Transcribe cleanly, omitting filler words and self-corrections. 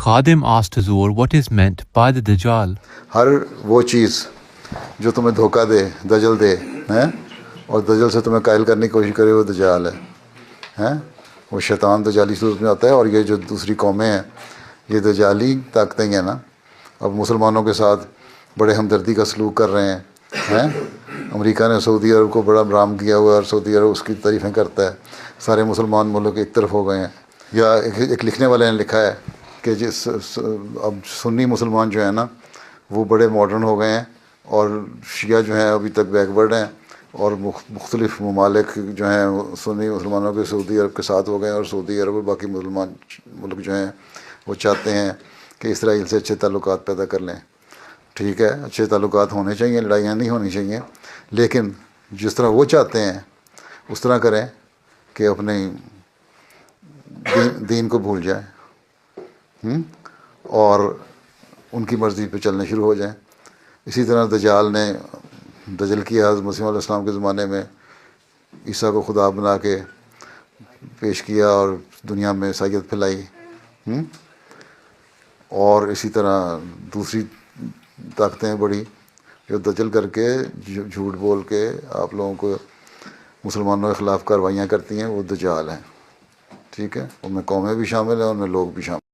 Khadim asked Huzur what is meant by the Dajjal. ہر وہ چیز جو تمہیں دھوکہ دے، دجل دے ہیں، اور دجل سے تمہیں قائل کرنے کی کوشش کرے، وہ دجال ہے. وہ شیطان دجالی صورت میں آتا ہے. اور یہ جو دوسری قومیں ہیں یہ دجالی طاقتیں ہیں نا، اب مسلمانوں کے ساتھ بڑے ہمدردی کا سلوک کر رہے ہیں. امریکہ نے سعودی عرب کو بڑا برام کیا ہوا ہے اور سعودی عرب اس کی تعریفیں کرتا ہے. سارے مسلمان ملک ایک طرف ہو گئے ہیں. یا ایک لکھنے والے نے لکھا ہے کہ اب سنی مسلمان جو ہیں نا وہ بڑے ماڈرن ہو گئے ہیں، اور شیعہ جو ہیں ابھی تک بیکورڈ ہیں، اور مختلف ممالک جو ہیں سنی مسلمانوں کے سعودی عرب کے ساتھ ہو گئے ہیں، اور سعودی عرب اور باقی مسلمان ملک جو ہیں وہ چاہتے ہیں کہ اسرائیل سے اچھے تعلقات پیدا کر لیں. ٹھیک ہے، اچھے تعلقات ہونے چاہیے، لڑائیاں نہیں ہونی چاہیے، لیکن جس طرح وہ چاہتے ہیں اس طرح کریں کہ اپنے دین کو بھول جائیں اور ان کی مرضی پہ چلنے شروع ہو جائیں. اسی طرح دجل کیا حضرت مسیح علیہ السلام کے زمانے میں، عیسیٰ کو خدا بنا کے پیش کیا اور دنیا میں عیسائیت پھیلائی. اور اسی طرح دوسری طاقتیں بڑی جو دجل کر کے جھوٹ بول کے آپ لوگوں کو مسلمانوں کے خلاف کاروائیاں کرتی ہیں، وہ دجال ہیں. ٹھیک ہے، ان میں قومیں بھی شامل ہیں، ان میں لوگ بھی شامل ہیں.